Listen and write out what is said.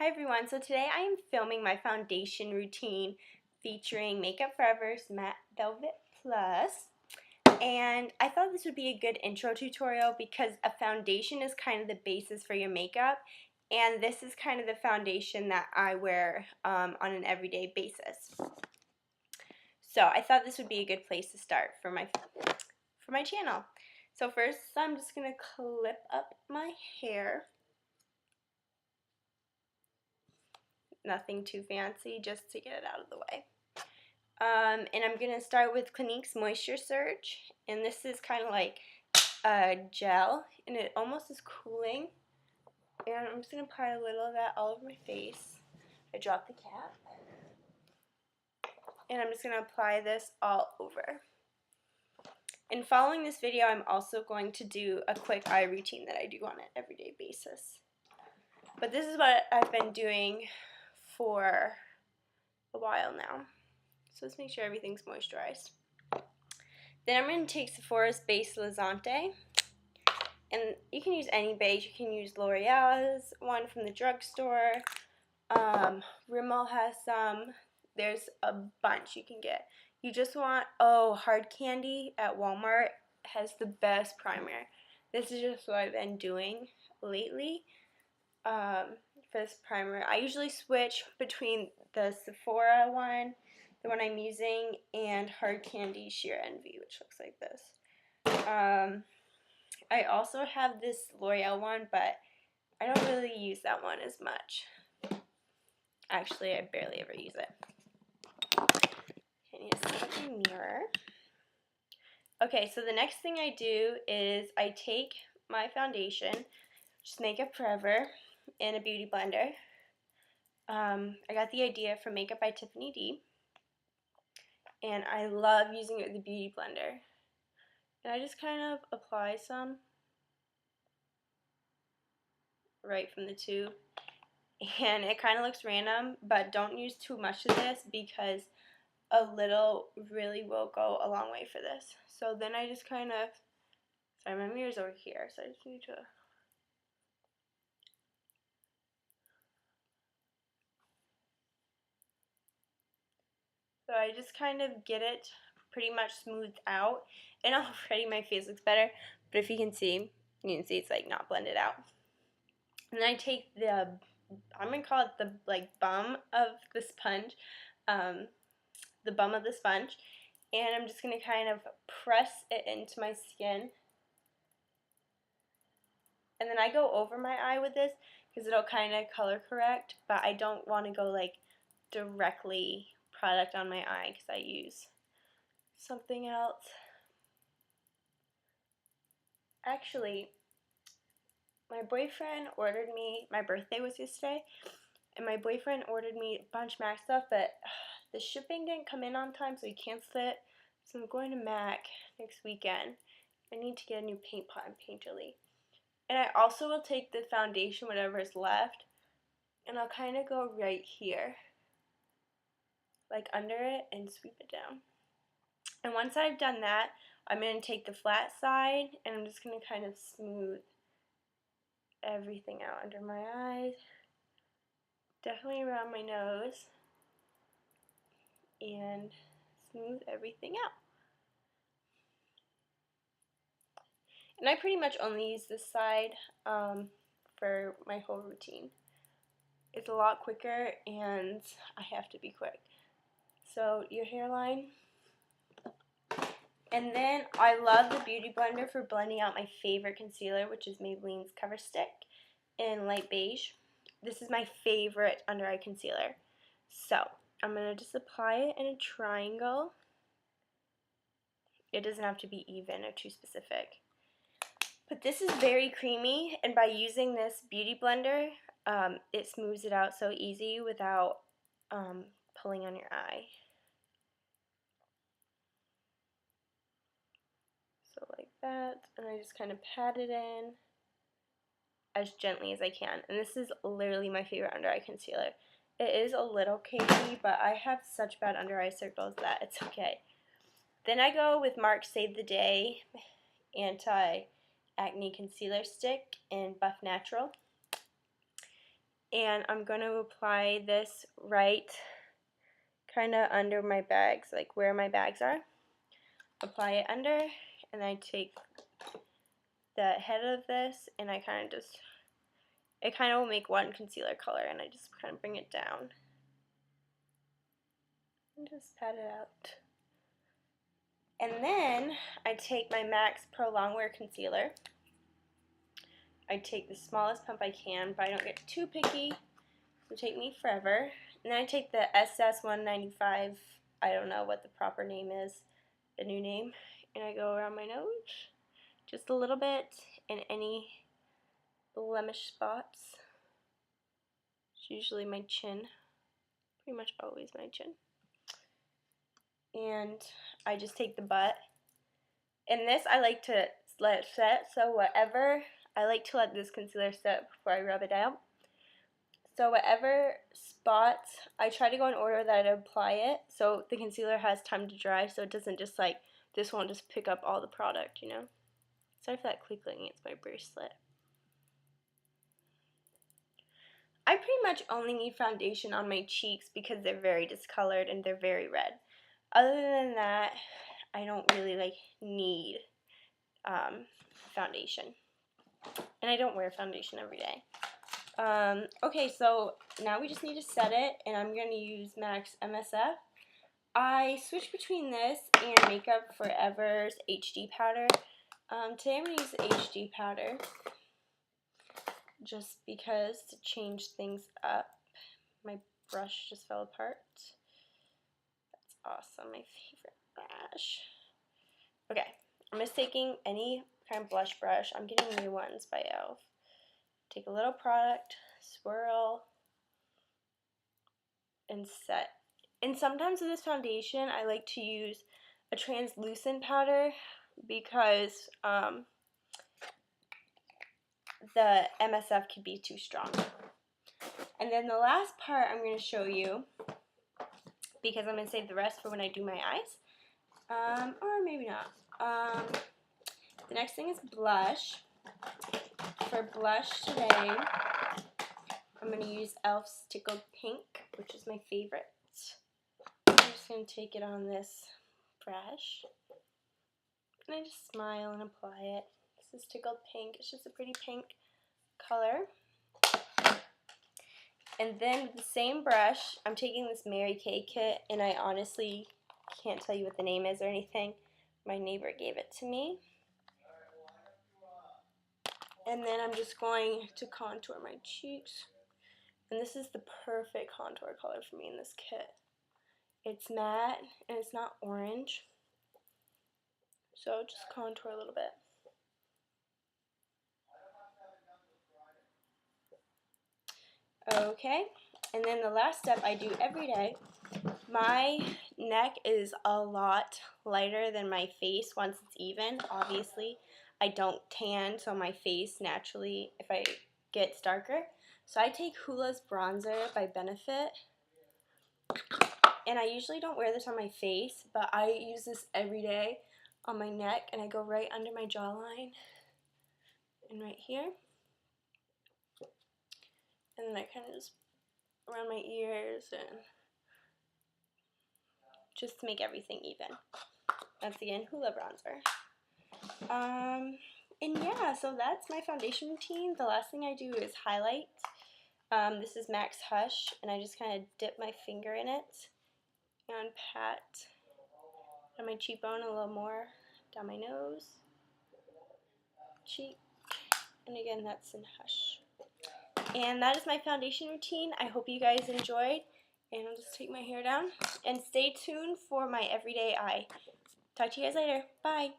Hi everyone, so today I am filming my foundation routine featuring Makeup Forever's Matte Velvet Plus, and I thought this would be a good intro tutorial because a foundation is kind of the basis for your makeup, and this is kind of the foundation that I wear on an everyday basis. So I thought this would be a good place to start for my channel. So first I'm just going to clip up my hair. Nothing too fancy, just to get it out of the way. And I'm going to start with Clinique's Moisture Surge, and this is kind of like a gel, and it almost is cooling. And I'm just going to apply a little of that all over my face. I dropped the cap. And I'm just going to apply this all over. And following this video, I'm also going to do a quick eye routine that I do on an everyday basis. But this is what I've been doing for a while now. So let's make sure everything's moisturized. Then I'm going to take Sephora's Base Lazante. And you can use any base. You can use L'Oreal's one from the drugstore. Rimmel has some. There's a bunch you can get. You just want, Hard Candy at Walmart has the best primer. This is just what I've been doing lately for this primer. I usually switch between the Sephora one, the one I'm using, and Hard Candy Sheer Envy, which looks like this. I also have this L'Oreal one, but I don't really use that one as much. Actually, I barely ever use it. I need to set up my mirror. Okay, so the next thing I do is I take my foundation, just Makeup Forever, in a beauty blender. I got the idea from Makeup by Tiffany D, and I love using it with the beauty blender. And I just kind of apply some right from the tube. And it kind of looks random, but don't use too much of this because a little really will go a long way for this. So then I just kind of, sorry, my mirror's over here, so I just need to, so I just kind of get it pretty much smoothed out, and already my face looks better, but if you can see it's like not blended out. And then I take the, I'm going to call it the bum of the sponge, the bum of the sponge, and I'm just going to kind of press it into my skin. And then I go over my eye with this because it'll kind of color correct, but I don't want to go like directly product on my eye because I use something else. Actually, my boyfriend ordered me, my birthday was yesterday, and my boyfriend ordered me a bunch of MAC stuff, but the shipping didn't come in on time, so he canceled it. So I'm going to MAC next weekend. I need to get a new paint pot and paint jelly. And I also will take the foundation, whatever is left, and I'll kind of go right here, like under it, and sweep it down. And once I've done that, I'm going to take the flat side, and I'm just going to kind of smooth everything out under my eyes, definitely around my nose, and smooth everything out. And I pretty much only use this side for my whole routine. It's a lot quicker, and I have to be quick. So your hairline. And then I love the Beauty Blender for blending out my favorite concealer, which is Maybelline's Cover Stick in light beige. This is my favorite under eye concealer. So I'm going to just apply it in a triangle. It doesn't have to be even or too specific. But this is very creamy, and by using this Beauty Blender, it smooths it out so easy without pulling on your eye. So like that, and I just kind of pat it in as gently as I can. And this is literally my favorite under eye concealer. It is a little cakey, but I have such bad under eye circles that it's okay. Then I go with Marc Save the Day Anti-Acne Concealer Stick in Buff Natural. and I'm going to apply this right kind of under my bags, like where my bags are. Apply it under, and I take the head of this, and I kind of just, it kind of will make one concealer color, and I just kind of bring it down and just pat it out. And then I take my MAC Pro Longwear Concealer. I take the smallest pump I can, but I don't get too picky. It will take me forever. And then I take the SS195, I don't know what the proper name is, the new name, and I go around my nose just a little bit, and any blemish spots. It's usually my chin, pretty much always my chin. And I just take the butt. And this I like to let it set, so whatever, I like to let this concealer set before I rub it out. So whatever spots, I try to go in order that I apply it, so the concealer has time to dry, so it doesn't just like, this won't just pick up all the product, you know. Sorry for that clicking, it's my bracelet. I pretty much only need foundation on my cheeks because they're very discolored and they're very red. Other than that, I don't really like need foundation. And I don't wear foundation every day. Okay, so now we just need to set it, and I'm going to use MAC's MSF. I switch between this and Makeup Forever's HD powder. Today I'm going to use the HD powder just because to change things up. My brush just fell apart. That's awesome, my favorite brush. Okay, I'm just taking any kind of blush brush. I'm getting new ones by e.l.f. Take a little product, swirl, and set. And sometimes with this foundation, I like to use a translucent powder because the MSF could be too strong. And then the last part I'm going to show you, because I'm going to save the rest for when I do my eyes, or maybe not. The next thing is blush. For blush today, I'm going to use e.l.f.'s Tickled Pink, which is my favorite. I'm just going to take it on this brush, and I just smile and apply it. This is Tickled Pink. It's just a pretty pink color. And then with the same brush, I'm taking this Mary Kay kit, and I honestly can't tell you what the name is or anything. My neighbor gave it to me. And then I'm just going to contour my cheeks. And this is the perfect contour color for me in this kit. It's matte, and it's not orange. So just contour a little bit. Okay, and then the last step I do every day. My neck is a lot lighter than my face once it's even. Obviously, I don't tan, so my face naturally, if I gets darker. So I take Hoola's bronzer by Benefit. And I usually don't wear this on my face, but I use this every day on my neck, and I go right under my jawline and right here. And then I kind of just around my ears and just to make everything even. That's again Hoola bronzer. And yeah, so that's my foundation routine. The last thing I do is highlight. This is MAC's Hush, and I just kind of dip my finger in it and pat on my cheekbone a little more, down my nose, cheek, and again that's in Hush. And that is my foundation routine. I hope you guys enjoyed, and I'll just take my hair down. And stay tuned for my everyday eye. Talk to you guys later. Bye.